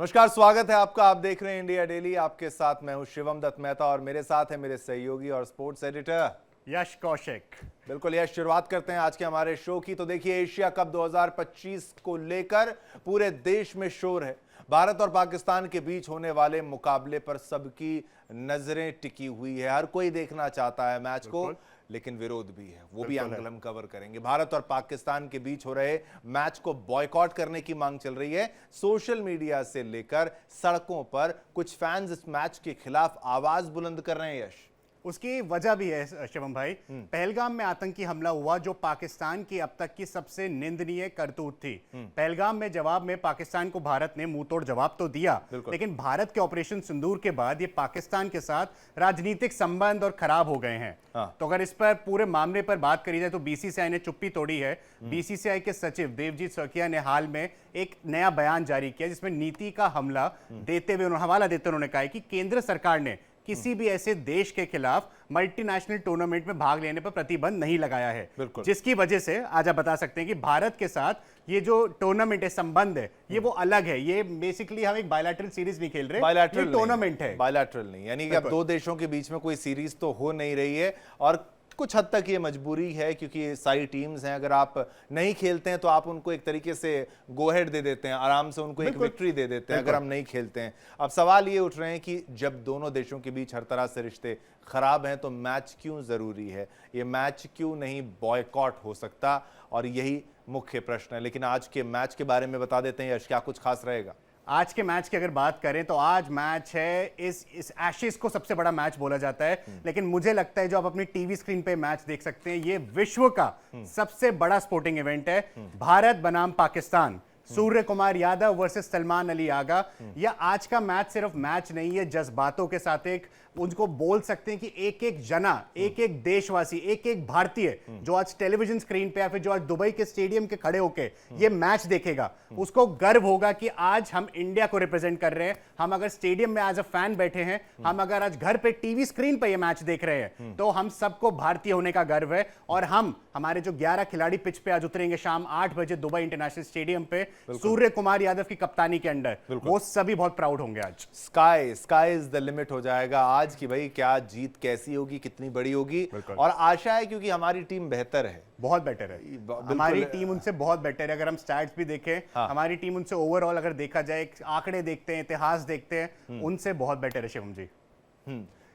नमस्कार, स्वागत है आपका। आप देख रहे हैं इंडिया डेली। आपके साथ मैं हूं शिवम दत्त मेहता और मेरे साथ है मेरे सहयोगी और स्पोर्ट्स एडिटर यश कौशिक। बिल्कुल यश, शुरुआत करते हैं आज के हमारे शो की। तो देखिए, एशिया कप 2025 को लेकर पूरे देश में शोर है। भारत और पाकिस्तान के बीच होने वाले मुकाबले पर सबकी नजरें टिकी हुई है। हर कोई देखना चाहता है मैच को, लेकिन विरोध भी है, वो भी एंगल हम कवर करेंगे। भारत और पाकिस्तान के बीच हो रहे मैच को बॉयकॉट करने की मांग चल रही है। सोशल मीडिया से लेकर सड़कों पर कुछ फैंस इस मैच के खिलाफ आवाज बुलंद कर रहे हैं। यश, उसकी वजह भी है शिवम भाई। पहलगाम में आतंकी हमला हुआ जो पाकिस्तान की अब तक की सबसे निंदनीय करतूत थी। पहलगाम में जवाब में पाकिस्तान को भारत ने मुंह तोड़ जवाब तो दिया, लेकिन भारत के ऑपरेशन सिंदूर के बाद ये पाकिस्तान के साथ राजनीतिक संबंध और खराब हो गए हैं। तो अगर इस पर पूरे मामले पर बात करी जाए तो बीसीसीआई ने चुप्पी तोड़ी है। बीसीसीआई के सचिव देवजीत सर्किया ने हाल में एक नया बयान जारी किया जिसमें नीति का हमला देते हुए हवाला देते उन्होंने कहा कि केंद्र सरकार ने किसी भी ऐसे देश के खिलाफ मल्टीनेशनल टूर्नामेंट में भाग लेने पर प्रतिबंध नहीं लगाया है, जिसकी वजह से आज आप बता सकते हैं कि भारत के साथ ये जो टूर्नामेंट है, संबंध है, ये वो अलग है। ये बेसिकली हम एक बायलैटरल सीरीज नहीं खेल रहे, बायलैटरल टूर्नामेंट है। बायलैटरल नहीं, यानी कि अब दो देशों के बीच में कोई सीरीज तो हो नहीं रही है और कुछ हद तक ये मजबूरी है क्योंकि सारी टीम्स हैं। अगर आप नहीं खेलते हैं तो आप उनको एक तरीके से गो हेड दे देते हैं, आराम से उनको एक विक्ट्री दे देते हैं अगर हम नहीं खेलते हैं। अब सवाल ये उठ रहे हैं कि जब दोनों देशों के बीच हर तरह से रिश्ते खराब हैं तो मैच क्यों जरूरी है, ये मैच क्यों नहीं बॉयकॉट हो सकता, और यही मुख्य प्रश्न है। लेकिन आज के मैच के बारे में बता देते हैं यश, क्या कुछ खास रहेगा? आज के मैच की अगर बात करें तो आज मैच है, इस एशेज को सबसे बड़ा मैच बोला जाता है, लेकिन मुझे लगता है जो आप अपनी टीवी स्क्रीन पे मैच देख सकते हैं, ये विश्व का सबसे बड़ा स्पोर्टिंग इवेंट है। भारत बनाम पाकिस्तान, सूर्य कुमार यादव वर्सेस सलमान अली आगा। या आज का मैच सिर्फ मैच नहीं है, जज्बातों के साथ एक उनको बोल सकते हैं कि एक एक जना, एक एक देशवासी, एक एक भारतीय जो आज टेलीविजन स्क्रीन पे या फिर जो आज दुबई के स्टेडियम के खड़े होके ये मैच देखेगा, उसको गर्व होगा कि आज हम इंडिया को रिप्रेजेंट कर रहे हैं। हम अगर स्टेडियम में एज अ फैन बैठे हैं, हम अगर आज घर पे टीवी स्क्रीन पे ये मैच देख रहे हैं, तो हम सबको भारतीय होने का गर्व है। और हमारे जो 11 खिलाड़ी पिच पे आज उतरेंगे शाम 8 बजे दुबई इंटरनेशनल स्टेडियम पे सूर्य कुमार यादव की कप्तानी के अंडर, वो सभी बहुत प्राउड होंगे। आज स्काई इज द लिमिट हो जाएगा आज की भाई, क्या जीत कैसी होगी, कितनी बड़ी होगी। और आशा है क्योंकि हमारी टीम बेहतर है, बहुत बेटर है। हमारी टीम उनसे बहुत बेटर है। अगर हम स्टैट्स भी देखें, हमारी टीम उनसे ओवरऑल अगर देखा जाए, आंकड़े देखते हैं, इतिहास देखते हैं, उनसे बहुत बेटर है शिवम जी।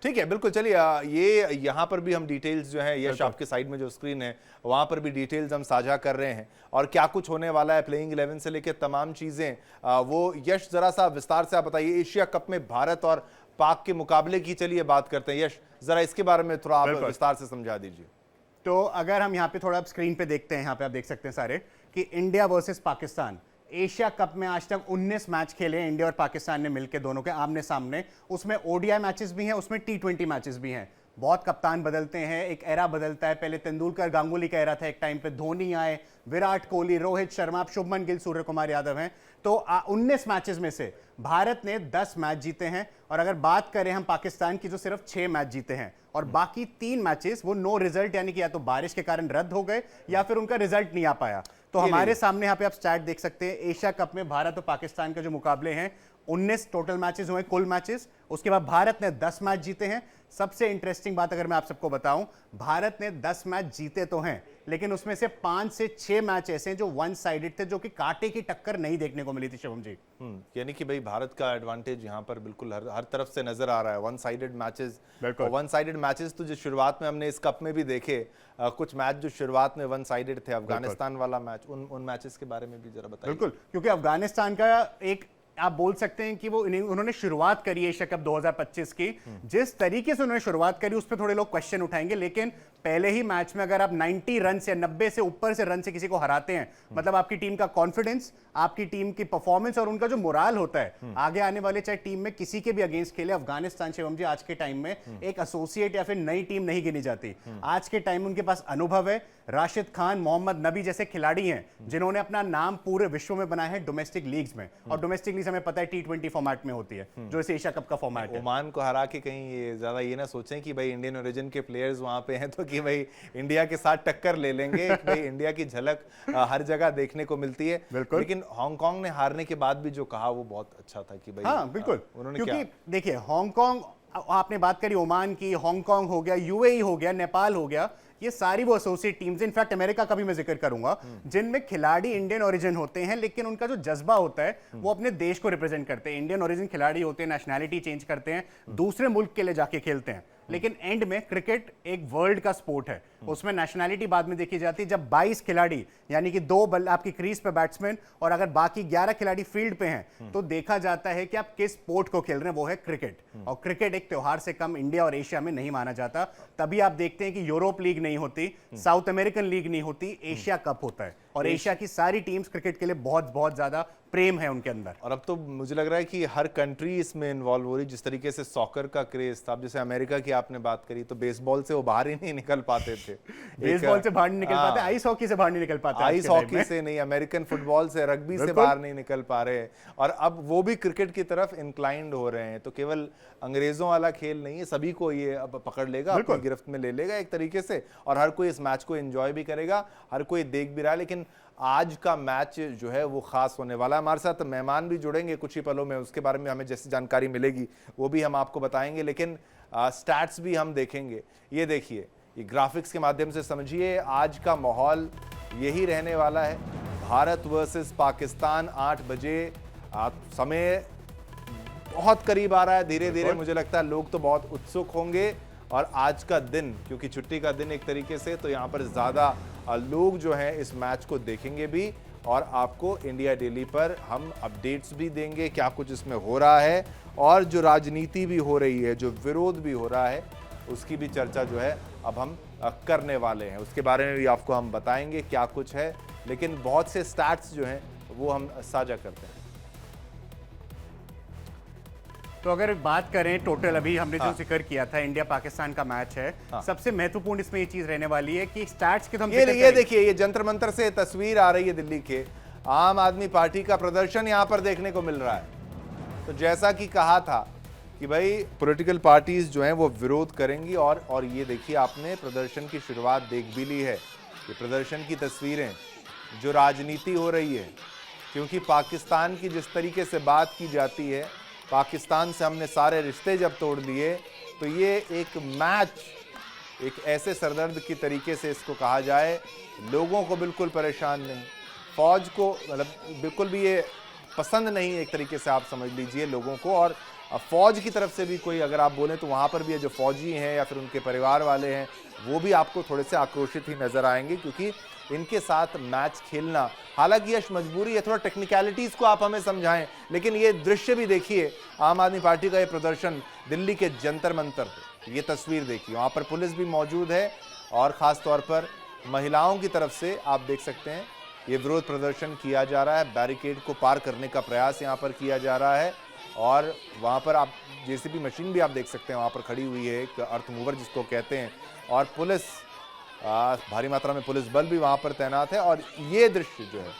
ठीक है, बिल्कुल। चलिए, ये यहाँ पर भी हम डिटेल्स जो है, यश आपके साइड में जो स्क्रीन है वहाँ पर भी डिटेल्स हम साझा कर रहे हैं और क्या कुछ होने वाला है प्लेइंग 11 से लेकर तमाम चीज़ें, वो यश जरा सा विस्तार से आप बताइए। एशिया कप में भारत और पाक के मुकाबले की चलिए बात करते हैं। यश, जरा इसके बारे में थोड़ा आप विस्तार से समझा दीजिए। तो अगर हम यहाँ पे थोड़ा स्क्रीन पे देखते हैं, यहाँ पे आप देख सकते हैं सारे कि India versus Pakistan, Asia cup में आज तक 19 मैच खेले इंडिया और पाकिस्तान ने मिलकर, दोनों के आमने सामने। उसमें ओडीआई मैचेस भी हैं, उसमें टी20 मैचेस भी हैं। बहुत कप्तान बदलते हैं, एक एरा बदलता है। पहले तेंदुलकर गांगुली का एरा था, एक टाइम पे धोनी आए, विराट कोहली, रोहित शर्मा, शुभमन गिल, सूर्य कुमार यादव हैं। तो 19 मैचेस में से भारत ने 10 मैच जीते हैं। और अगर बात करें हम पाकिस्तान की, जो सिर्फ 6 मैच जीते हैं और बाकी 3 मैचेस वो नो रिजल्ट, यानी कि या तो बारिश के कारण रद्द हो गए या फिर उनका रिजल्ट नहीं आ पाया। तो हमारे सामने यहाँ पे आप स्टैट देख सकते हैं। एशिया कप में भारत और पाकिस्तान के जो मुकाबले हैं, 19 टोटल मैचेस हुए, कुल मैचेस। उसके बाद भारत ने 10 मैच जीते हैं। सबसे इंटरेस्टिंग बात अगर मैं आप सबको बताऊं, भारत ने 10 मैच जीते तो हैं, लेकिन उसमें से 5 से 6 मैच ऐसे हैं जो वन साइडेड थे, जो कि कांटे की टक्कर नहीं देखने को मिली थी शिवम जी। यानी कि भाई भारत का एडवांटेज यहाँ पर बिल्कुल हर तरफ से नजर आ रहा है। वन साइडेड मैचेस तो जो शुरुआत में हमने इस कप में भी देखे, कुछ मैच जो शुरुआत में वन साइडेड थे, अफगानिस्तान वाला मैच, उन मैचेस के बारे में भी जरा बताइए। बिल्कुल, क्योंकि अफगानिस्तान का एक आप बोल सकते हैं कि वो उन्होंने शुरुआत करी एशिया कप 2025 की, जिस तरीके से उन्होंने शुरुआत करी उस पर थोड़े लोग क्वेश्चन उठाएंगे, लेकिन पहले ही मैच में अगर आप 90 रन से 90 से ऊपर से रन से किसी को हराते हैं, मतलब आपकी टीम का कॉन्फिडेंस, आपकी टीम की परफॉर्मेंस और उनका जो मोराल होता है आगे आने वाले, चाहे टीम में किसी के भी अगेंस्ट खेले। अफगानिस्तान शिवम जी आज के टाइम में एक एसोसिएट या फिर नई टीम नहीं गिनी जाती। आज के टाइम उनके पास अनुभव है। राशिद खान, मोहम्मद नबी जैसे खिलाड़ी हैं जिन्होंने अपना नाम पूरे विश्व में बनाया है डोमेस्टिक लीग्स में। और डोमेस्टिक लीग हमें पता है टी20 फॉर्मेट में होती है, जो इस एशिया कप का फॉर्मेट है। ओमान को हरा के कहीं ये ज्यादा ये ना सोचें कि भाई इंडियन ओरिजिन के प्लेयर्स वहां पे हैं तो कि भाई इंडिया के साथ टक्कर ले लेंगे, भाई इंडिया की झलक हर जगह देखने को मिलती है। लेकिन हांगकांग ने हारने के बाद भी जो कहा वो बहुत अच्छा था कि भाई हाँ बिल्कुल, उन्होंने क्योंकि क्या देखिए हांगकांग, आपने बात करी ओमान की, हांगकांग हो गया, यूएई हो गया, नेपाल हो गया, ये सारी वो एसोसिएट टीम्स, इनफैक्ट अमेरिका का भी मैं जिक्र करूंगा, जिनमें खिलाड़ी इंडियन ओरिजिन होते हैं, लेकिन उनका जो जज्बा होता है वो अपने देश को रिप्रेजेंट करते हैं। इंडियन ओरिजिन खिलाड़ी होते हैं, नेशनैलिटी चेंज करते हैं, दूसरे मुल्क के लिए जाके खेलते हैं, लेकिन एंड में क्रिकेट एक वर्ल्ड का स्पोर्ट है, उसमें नेशनैलिटी बाद में देखी जाती है। जब 22 खिलाड़ी यानी कि 2 बल्ले आपकी क्रीज पे बैट्समैन और अगर बाकी 11 खिलाड़ी फील्ड पे हैं, तो देखा जाता है कि आप किस स्पोर्ट को खेल रहे हैं, वो है क्रिकेट। और क्रिकेट एक त्योहार से कम इंडिया और एशिया में नहीं माना जाता। तभी आप देखते हैं कि यूरोप लीग नहीं होती, साउथ अमेरिकन लीग नहीं होती, एशिया कप होता है, और एशिया की सारी टीम्स क्रिकेट के लिए बहुत बहुत ज्यादा प्रेम है उनके अंदर। और अब तो मुझे लग रहा है कि हर कंट्री इसमें इन्वॉल्व हो रही। जिस तरीके से सॉकर का क्रेज था, अब जैसे अमेरिका की आपने बात करी, तो बेसबॉल से वो बाहर ही नहीं निकल पाते थे। बेसबॉल से बाहर नहीं निकल पाते, आइस हॉकी से बाहर नहीं निकल पाते, आइस हॉकी से नहीं, अमेरिकन फुटबॉल से, रग्बी से बाहर नहीं निकल पा रहे, और अब वो भी क्रिकेट की तरफ इंक्लाइंड हो रहे हैं। तो केवल अंग्रेजों वाला खेल नहीं है, सभी को ये अब पकड़ लेगा, अपनी गिरफ्त में ले लेगा एक तरीके से, और हर कोई इस मैच को एंजॉय भी करेगा, हर कोई देख भी रहा है। लेकिन आज का मैच जो है वो खास होने वाला है। हमारे साथ मेहमान भी जुड़ेंगे कुछ ही पलों में, उसके बारे में हमें जैसी जानकारी मिलेगी वो भी हम आपको बताएंगे। लेकिन स्टैट्स भी हम देखेंगे। ये देखिए, ये ग्राफिक्स के माध्यम से समझिए, आज का माहौल यही रहने वाला है। भारत वर्सेस पाकिस्तान 8 बजे, समय बहुत करीब आ रहा है धीरे धीरे। मुझे लगता है लोग तो बहुत उत्सुक होंगे, और आज का दिन क्योंकि छुट्टी का दिन एक तरीके से, तो यहाँ पर ज़्यादा लोग जो हैं इस मैच को देखेंगे भी, और आपको इंडिया डेली पर हम अपडेट्स भी देंगे क्या कुछ इसमें हो रहा है, और जो राजनीति भी हो रही है, जो विरोध भी हो रहा है, उसकी भी चर्चा जो है अब हम करने वाले हैं। उसके बारे में भी आपको हम बताएंगे क्या कुछ है। लेकिन बहुत से स्टैट्स जो हैं वो हम साझा करते हैं। तो अगर बात करें टोटल, अभी हमने जो जिक्र किया था इंडिया पाकिस्तान का मैच है, सबसे महत्वपूर्ण इसमें ये चीज रहने वाली है कि स्टैट्स के तो हम ये देखिए, ये जंतर मंतर से तस्वीर आ रही है दिल्ली के, आम आदमी पार्टी का प्रदर्शन यहां पर देखने को मिल रहा है। तो जैसा कि कहा था कि भाई पॉलिटिकल पार्टीज जो हैं वो विरोध करेंगी, और ये देखिए आपने प्रदर्शन की शुरुआत देख भी ली है। ये प्रदर्शन की तस्वीरें, जो राजनीति हो रही है, क्योंकि पाकिस्तान की जिस तरीके से बात की जाती है, पाकिस्तान से हमने सारे रिश्ते जब तोड़ लिए, तो ये एक मैच, एक ऐसे सरदर्द की तरीके से इसको कहा जाए, लोगों को बिल्कुल परेशान नहीं, फौज को मतलब बिल्कुल भी ये पसंद नहीं, एक तरीके से आप समझ लीजिए लोगों को। और फौज की तरफ से भी कोई अगर आप बोलें तो वहाँ पर भी जो फौजी हैं या फिर उनके परिवार वाले हैं, वो भी आपको थोड़े से आक्रोशित ही नजर आएंगे, क्योंकि इनके साथ मैच खेलना, हालांकि यह मजबूरी है, थोड़ा टेक्निकलिटीज को आप हमें समझाएं, लेकिन ये दृश्य भी देखिए, आम आदमी पार्टी का ये प्रदर्शन दिल्ली के जंतर मंतर पे, ये तस्वीर देखिए, वहाँ पर पुलिस भी मौजूद है, और ख़ास तौर पर महिलाओं की तरफ से आप देख सकते हैं ये विरोध प्रदर्शन किया जा रहा है। बैरिकेड को पार करने का प्रयास यहाँ पर किया जा रहा है, और वहाँ पर आप जेसीबी मशीन भी आप देख सकते हैं वहाँ पर खड़ी हुई है, एक अर्थ मूवर जिसको कहते हैं, और पुलिस, भारी मात्रा में पुलिस बल भी वहाँ पर तैनात है। और ये दृश्य जो है,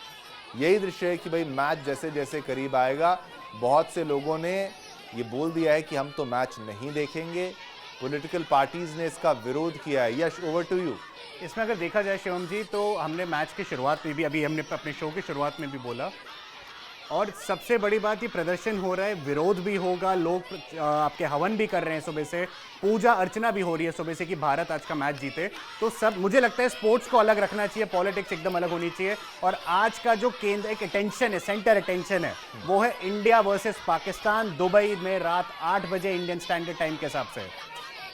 यही दृश्य है कि भाई मैच जैसे जैसे करीब आएगा, बहुत से लोगों ने ये बोल दिया है कि हम तो मैच नहीं देखेंगे। पॉलिटिकल पार्टीज ने इसका विरोध किया है। यश, ओवर टू यू। इसमें अगर देखा जाए शिवम जी, तो हमने मैच की शुरुआत में भी, अभी हमने अपने शो की शुरुआत में भी बोला, और सबसे बड़ी बात ये प्रदर्शन हो रहा है, विरोध भी होगा, लोग आपके हवन भी कर रहे हैं, सुबह से पूजा अर्चना भी हो रही है सुबह से कि भारत आज का मैच जीते। तो सब, मुझे लगता है स्पोर्ट्स को अलग रखना चाहिए, पॉलिटिक्स एकदम अलग होनी चाहिए, और आज का जो केंद्र, एक अटेंशन है, सेंटर अटेंशन है, वो है इंडिया वर्सेस पाकिस्तान, दुबई में रात 8 बजे इंडियन स्टैंडर्ड टाइम के हिसाब से।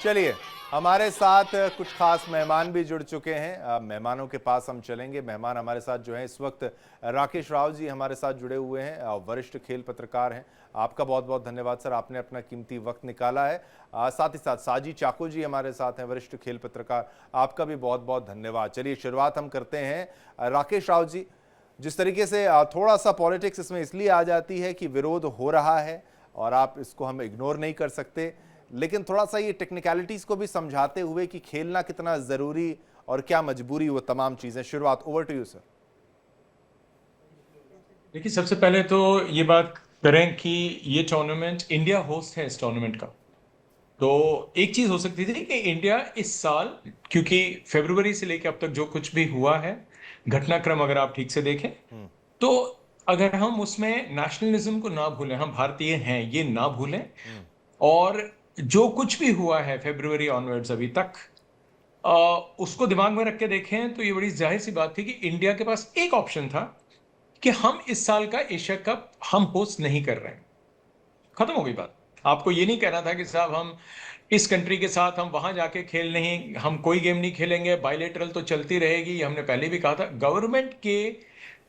चलिए, हमारे साथ कुछ खास मेहमान भी जुड़ चुके हैं, मेहमानों के पास हम चलेंगे। मेहमान हमारे साथ जो हैं इस वक्त, राकेश राव जी हमारे साथ जुड़े हुए हैं, वरिष्ठ खेल पत्रकार हैं। आपका बहुत बहुत धन्यवाद सर, आपने अपना कीमती वक्त निकाला है। साथ ही साथ साजी चाको जी हमारे साथ हैं, वरिष्ठ खेल पत्रकार, आपका भी बहुत बहुत धन्यवाद। चलिए शुरुआत हम करते हैं। राकेश राव जी, जिस तरीके से थोड़ा सा पॉलिटिक्स इसमें इसलिए आ जाती है कि विरोध हो रहा है और आप इसको हम इग्नोर नहीं कर सकते, लेकिन थोड़ा सा ये टेक्निकलिटीज को भी समझाते हुए कि खेलना कितना जरूरी और क्या मजबूरी, वो तमाम चीजें। शुरुआत, ओवर टू यू सर। देखिए, सबसे पहले तो ये बात करें कि ये टूर्नामेंट, इंडिया होस्ट है इस टूर्नामेंट का, तो एक चीज हो सकती थी कि इंडिया इस साल, क्योंकि फरवरी से लेकर अब तक जो कुछ भी हुआ है, घटनाक्रम अगर आप ठीक से देखें, तो अगर हम उसमें नेशनलिज्म को ना भूलें, हम भारतीय हैं ये ना भूलें, और जो कुछ भी हुआ है फरवरी ऑनवर्ड्स अभी तक, उसको दिमाग में रख के देखें, तो ये बड़ी जाहिर सी बात थी कि इंडिया के पास एक ऑप्शन था कि हम इस साल का एशिया कप हम होस्ट नहीं कर रहे हैं। खत्म हो गई बात। आपको ये नहीं कहना था कि साहब हम इस कंट्री के साथ हम वहां जाके खेल नहीं, हम कोई गेम नहीं खेलेंगे, बायलेटरल तो चलती रहेगी। ये हमने पहले भी कहा था। गवर्नमेंट के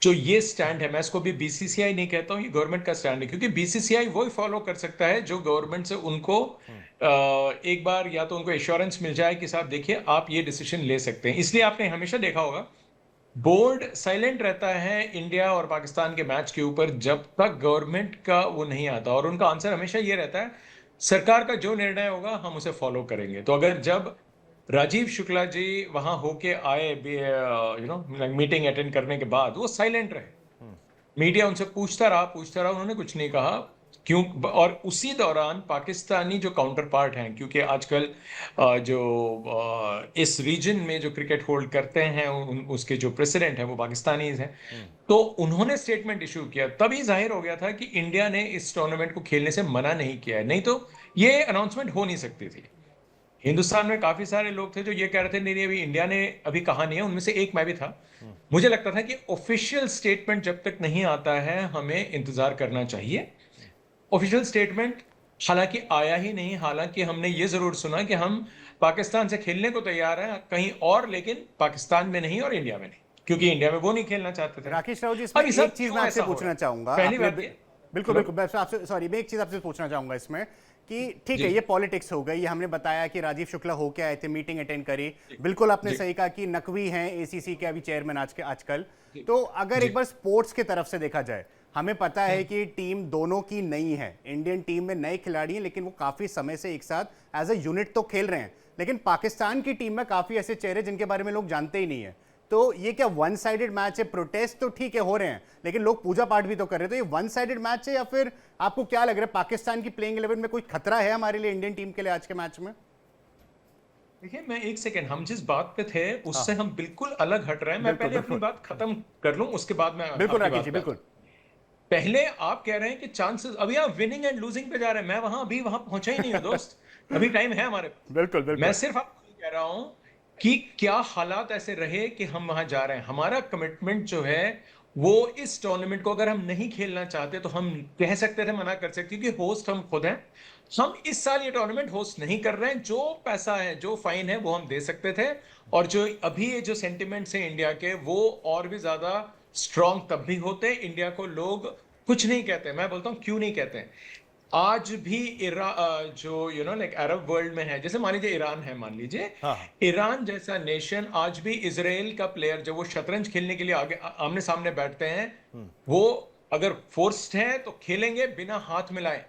जो ये स्टैंड है, मैं इसको भी बीसीसीआई नहीं कहता हूं, ये गवर्नमेंट का स्टैंड है, क्योंकि बीसीसीआई वही फॉलो कर सकता है जो गवर्नमेंट से उनको एक बार या तो उनको एश्योरेंस मिल जाए कि साहब देखिए आप ये डिसीजन ले सकते हैं। इसलिए आपने हमेशा देखा होगा बोर्ड साइलेंट रहता है इंडिया और पाकिस्तान के मैच के ऊपर जब तक गवर्नमेंट का वो नहीं आता, और उनका आंसर हमेशा ये रहता है सरकार का जो निर्णय होगा हम उसे फॉलो करेंगे। तो अगर जब राजीव शुक्ला जी वहां होके आए, मीटिंग अटेंड करने के बाद वो साइलेंट रहे, मीडिया उनसे पूछता रहा, उन्होंने कुछ नहीं कहा। क्यों? और उसी दौरान पाकिस्तानी जो काउंटर पार्ट हैं, क्योंकि आजकल इस रीजन में जो क्रिकेट होल्ड करते हैं उसके जो प्रेसिडेंट हैं वो पाकिस्तानी हैं, तो उन्होंने स्टेटमेंट इशू किया। तभी जाहिर हो गया था कि इंडिया ने इस टूर्नामेंट को खेलने से मना नहीं किया है, नहीं तो ये अनाउंसमेंट हो नहीं सकती थी। हिंदुस्तान में काफी सारे लोग थे जो ये कह रहे थे नहीं अभी इंडिया ने अभी कहा नहीं है, उनमें से एक मैं भी था। मुझे लगता था कि ऑफिशियल स्टेटमेंट जब तक नहीं आता है हमें इंतजार करना चाहिए। ऑफिशियल स्टेटमेंट हालांकि आया ही नहीं, हालांकि हमने ये जरूर सुना कि हम पाकिस्तान से खेलने को तैयार हैं कहीं और, लेकिन पाकिस्तान में नहीं और इंडिया में नहीं, क्योंकि इंडिया में वो नहीं खेलना चाहते थे। राकेश राव जी, अब इसमें ये सब एक चीज क्यों मैं आपसे ऐसा हो पूछना रहा है? चाहूंगा। पहली आपने बात ये, बिल्कुल बिल्कुल, मैं आपसे सॉरी, मैं एक चीज आपसे पूछना चाहूंगा इसमें कि ठीक है जी। ये पॉलिटिक्स हो गई, ये हमने बताया कि राजीव शुक्ला होके आए थे, मीटिंग अटेंड करी, बिल्कुल आपने जी। सही कहा कि नकवी हैं एसीसी के अभी चेयरमैन आजकल। तो अगर जी। एक बार स्पोर्ट्स की तरफ से देखा जाए, हमें पता है कि टीम दोनों की नई है, इंडियन टीम में नए खिलाड़ी हैं, लेकिन वो काफी समय से एक साथ एज अ यूनिट तो खेल रहे हैं, लेकिन पाकिस्तान की टीम में काफी ऐसे चेहरे जिनके बारे में लोग जानते ही नहीं है। तो ये क्या वन साइडेड मैच है? प्रोटेस्ट तो ठीक है हो रहे हैं, लेकिन लोग पूजा पाठ भी तो कर रहे हैं, तो ये वन साइडेड मैच है या फिर आपको क्या लग रहा है पाकिस्तान की प्लेइंग 11 में कोई खतरा है हमारे लिए, इंडियन टीम के लिए आज के मैच में? देखिए, मैं एक सेकंड, हम जिस बात पे थे उससे हम बिल्कुल अलग हट रहे हैं। मैं पहले अपनी बात खत्म कर लूं, उसके बाद मैं बिल्कुल आपकी राकेश बात जी, पे बिल्कुल पहले आप कह रहे हैं कि चांसेस, अभी आप विनिंग एंड लूजिंग पे जा रहे हैं, मैं अभी वहां पहुंचा ही नहीं हूं दोस्त। अभी टाइम है हमारे पास। बिल्कुल मैं बिल्कुल सिर्फ आपको ये कह रहा हूं कि क्या हालात ऐसे रहे कि हम वहां जा रहे हैं। हमारा कमिटमेंट जो है वो इस टूर्नामेंट को अगर हम नहीं खेलना चाहते तो हम कह सकते थे, मना कर सकते, क्योंकि होस्ट हम खुद हैं। हम इस साल ये टूर्नामेंट होस्ट नहीं कर रहे हैं। जो पैसा है, जो फाइन है, वो हम दे सकते थे, और जो अभी ये जो सेंटिमेंट्स हैं इंडिया के, वो और भी ज्यादा स्ट्रांग तब भी होते। इंडिया को लोग कुछ नहीं कहते, मैं बोलता हूं क्यों नहीं कहते हैं। आज भी जो लाइक अरब वर्ल्ड में है, जैसे मान लीजिए ईरान है, मान लीजिए हाँ। ईरान जैसा नेशन, आज भी इजराइल का प्लेयर जब वो शतरंज खेलने के लिए आगे आमने सामने बैठते हैं, वो अगर फोर्स्ड है तो खेलेंगे बिना हाथ मिलाए,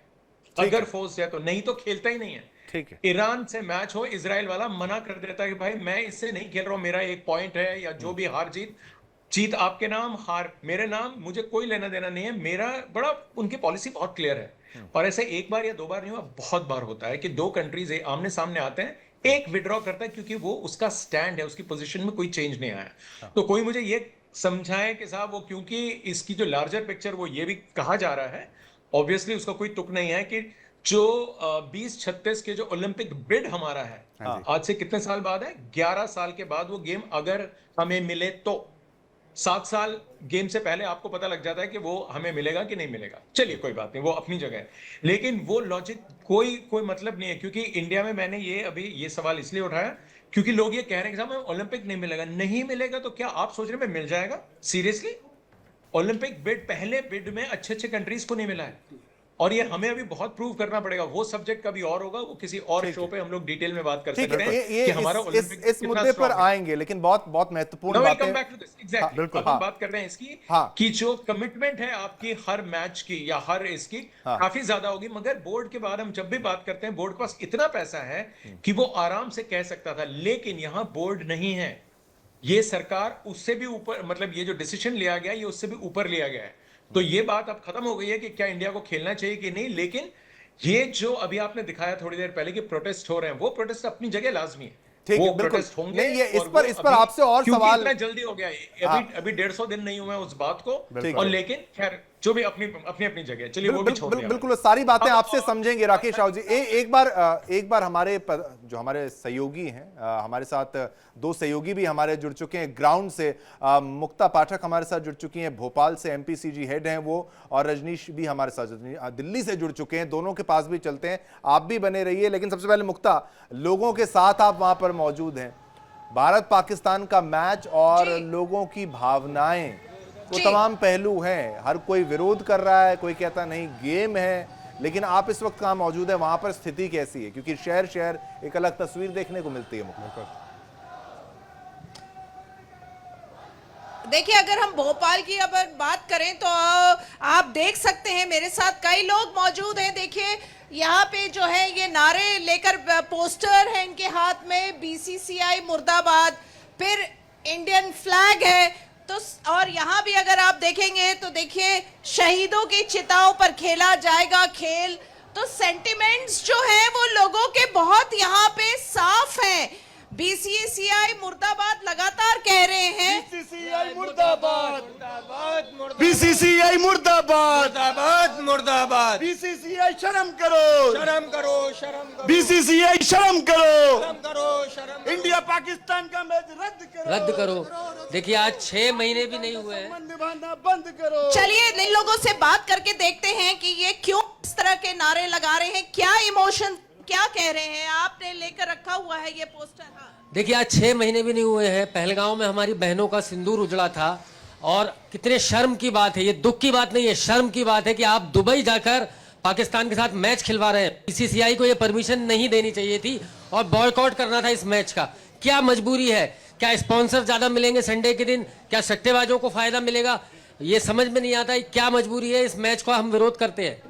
अगर फोर्स्ड है तो, नहीं तो खेलता ही नहीं है। ठीक है। ईरान से मैच हो, इजराइल वाला मना कर देता है कि भाई मैं इससे नहीं खेल रहा हूं, मेरा एक पॉइंट है, या जो भी हार जीत, जीत आपके नाम, हार मेरे नाम, मुझे कोई लेना देना नहीं है, मेरा बड़ा, उनकी पॉलिसी बहुत क्लियर है। और ऐसे एक बार या दो बार नहीं हुआ, बहुत बार होता है कि दो कंट्रीज आमने सामने आते हैं, एक विड्रॉ करता है क्योंकि वो उसका स्टैंड है, उसकी पोजीशन में कोई चेंज नहीं आया। तो कोई मुझे ये समझाए कि साहब वो, क्योंकि इसकी जो लार्जर पिक्चर वो ये भी कहा जा रहा है, ऑब्वियसली उसका कोई तुक नहीं है, कि जो 2036 के जो ओलंपिक बिड हमारा है, हाँ जी। आज से कितने साल बाद है, 11 साल के बाद वो गेम अगर हमें मिले तो, 7 साल गेम से पहले आपको पता लग जाता है कि वो हमें मिलेगा कि नहीं मिलेगा। चलिए कोई बात नहीं, वो अपनी जगह है, लेकिन वो लॉजिक कोई मतलब नहीं है। क्योंकि इंडिया में मैंने ये अभी ये सवाल इसलिए उठाया क्योंकि लोग ये कह रहे हैं कि साहब हमें ओलंपिक नहीं मिलेगा। नहीं मिलेगा तो क्या आप सोच रहे हैं मिल जाएगा? सीरियसली? ओलंपिक बिड, पहले बिड में अच्छे अच्छे कंट्रीज को नहीं मिला है, और ये हमें अभी बहुत प्रूव करना पड़ेगा। वो सब्जेक्ट कभी और होगा, वो किसी और शो पे हम लोग डिटेल में बात कर ठीक सकते है, हैं कि हमारा ओलंपिक इस मुद्दे पर आएंगे, लेकिन बहुत बहुत महत्वपूर्ण बातें। हाँ, बिल्कुल हाँ, हम बात कर रहे हैं इसकी, हाँ, कि जो कमिटमेंट है आपकी हर मैच की या हर इसकी, हाँ, काफी ज्यादा होगी। मगर बोर्ड के बारे में जब भी बात करते हैं, बोर्ड के पास इतना पैसा है कि वो आराम से कह सकता था, लेकिन यहां बोर्ड नहीं है, ये सरकार उससे भी ऊपर, मतलब ये जो डिसीजन लिया गया ये उससे भी ऊपर लिया गया है। तो ये बात अब खत्म हो गई है कि क्या इंडिया को खेलना चाहिए कि नहीं, लेकिन ये जो अभी आपने दिखाया थोड़ी देर पहले कि प्रोटेस्ट हो रहे हैं, वो प्रोटेस्ट अपनी जगह लाजमी है। ठीक वो है, बिल्कुल। प्रोटेस्ट होंगे। नहीं, ये इस और पर वो इस पर अभी- आपसे और क्योंकि सवाल। इतना जल्दी हो गया है, अभी 150 दिन नहीं हुए हैं उस बात को। ठीक और है। लेकिन खैर जो भी अपनी अपनी जगह, चलिए वो भी छोड़ दिया। बिल्कुल सारी बातें अब- आपसे समझेंगे राकेश राव जी। एक बार हमारे जो हमारे सहयोगी हैं, हमारे साथ दो सहयोगी भी हमारे जुड़ चुके हैं ग्राउंड से। मुक्ता पाठक हमारे साथ जुड़ चुकी हैं, भोपाल से एमपीसीजी हेड हैं वो, और रजनीश भी हमारे साथ दिल्ली से जुड़ चुके हैं। दोनों के पास भी चलते हैं, आप भी बने रहिए। लेकिन सबसे पहले मुक्ता, लोगों के साथ आप वहां पर मौजूद हैं, भारत पाकिस्तान का मैच और लोगों की भावनाएं, वो तमाम पहलू हैं। हर कोई विरोध कर रहा है, कोई कहता नहीं गेम है, लेकिन आप इस वक्त कहाँ मौजूद है, वहां पर स्थिति कैसी है? क्योंकि शहर शहर एक अलग तस्वीर देखने को मिलती है। देखिए, अगर हम भोपाल की अगर बात करें तो आप देख सकते हैं मेरे साथ कई लोग मौजूद हैं। देखिए यहाँ पे जो है ये नारे लेकर पोस्टर है इनके हाथ में, बीसीसीआई मुर्दाबाद, फिर इंडियन फ्लैग है। तो और यहाँ भी अगर आप देखेंगे तो देखिए शहीदों की चिताओं पर खेला जाएगा खेल। तो सेंटिमेंट्स जो है वो लोगों के बहुत यहाँ पे साफ हैं। बीसीसीआई मुर्दाबाद लगातार कह रहे हैं। बीसीसीआई मुर्दाबाद, बीसीसीआई मुर्दाबाद, मुर्दाबाद, मुर्दाबाद। बीसीसीआई शर्म करो, शर्म करो, शर्म करो। बीसीसीआई शर्म करो, शर्म करो, शर्म। इंडिया पाकिस्तान का मैच रद्द करो, रद्द करो। देखिए आज 6 महीने भी नहीं हुए हैं, निभाना बंद करो। चलिए इन लोगों से बात करके देखते हैं कि ये क्यों इस तरह के नारे लगा रहे हैं, क्या इमोशन, क्या कह रहे हैं। आपने लेकर रखा हुआ है ये पोस्टर। हाँ। देखिए आज 6 महीने भी नहीं हुए हैं, पहलगांव में हमारी बहनों का सिंदूर उजड़ा था। और कितने शर्म की बात है, ये दुख की बात नहीं है, शर्म की बात है कि आप दुबई जाकर पाकिस्तान के साथ मैच खिलवा रहे हैं। बीसीसीआई को ये परमिशन नहीं देनी चाहिए थी और बॉयकॉट करना था इस मैच का। क्या मजबूरी है? क्या स्पॉन्सर ज्यादा मिलेंगे संडे के दिन? क्या सट्टेबाजों को फायदा मिलेगा? ये समझ में नहीं आता क्या मजबूरी है। इस मैच को हम विरोध करते हैं,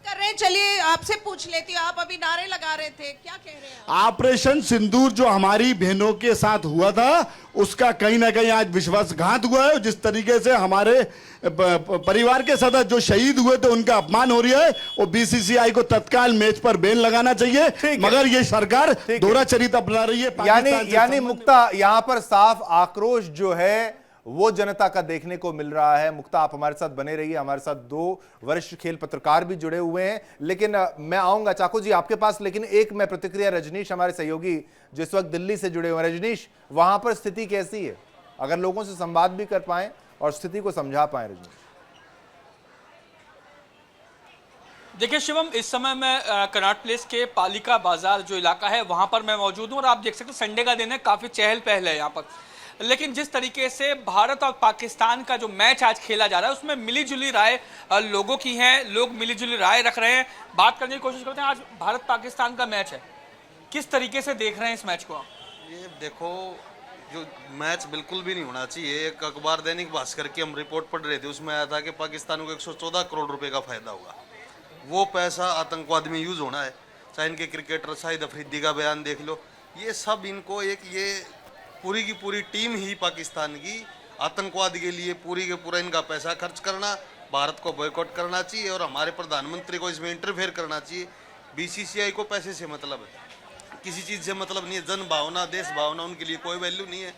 कर रहे हैं। चलिए आपसे पूछ लेती हूँ, आप अभी नारे लगा रहे थे, क्या कह रहे हैं? ऑपरेशन सिंदूर जो हमारी बहनों के साथ हुआ था, उसका कहीं ना कहीं आज विश्वासघात हुआ है। जिस तरीके से हमारे परिवार के सदस्य जो शहीद हुए थे उनका अपमान हो रहा है, और बीसीसीआई को तत्काल मैच पर बैन लगाना चाहिए। मगर ये सरकार दोहरा चरित्र अपना रही है। यानी मुक्ता, यहां पर साफ आक्रोश जो है वो जनता का देखने को मिल रहा है। मुक्ता, आप हमारे साथ बने रहिए, हमारे साथ दो वरिष्ठ खेल पत्रकार भी जुड़े हुए हैं। लेकिन मैं आऊंगा चाकू जी आपके पास, लेकिन एक मैं प्रतिक्रिया रजनीश हमारे सहयोगी जो इस वक्त दिल्ली से जुड़े हुए हैं। रजनीश, वहां पर स्थिति कैसी है? अगर लोगों से संवाद भी कर पाए और स्थिति को समझा पाए। रजनीश, देखिए शिवम, इस समय मैं कनाट प्लेस के पालिका बाजार जो इलाका है वहां पर मैं मौजूद हूं, और आप देख सकते हो संडे का दिन है, काफी चहल पहल है यहाँ पर। लेकिन जिस तरीके से भारत और पाकिस्तान का जो मैच आज खेला जा रहा है उसमें मिलीजुली राय लोगों की है, लोग मिलीजुली राय रख रहे हैं। बात करने की कोशिश करते हैं, आज भारत पाकिस्तान का मैच है, किस तरीके से देख रहे हैं इस मैच को आप? ये देखो, जो मैच बिल्कुल भी नहीं होना चाहिए। एक अखबार दैनिक भास्कर की हम रिपोर्ट पढ़ रहे थे, उसमें आया था कि पाकिस्तान को 114 करोड़ रुपए का फायदा होगा। वो पैसा आतंकवाद में यूज होना है। चाहे इनके क्रिकेटर शाहिद अफरीदी का बयान देख लो, ये सब इनको ये पूरी की पूरी टीम ही पाकिस्तान की आतंकवाद के लिए पूरी के पूरा इनका पैसा खर्च करना, भारत को बॉयकॉट करना चाहिए और हमारे प्रधानमंत्री को इसमें इंटरफेयर करना चाहिए। बीसीसीआई को पैसे से मतलब है, किसी चीज़ से मतलब नहीं है। जन भावना, देश भावना उनके लिए कोई वैल्यू नहीं है।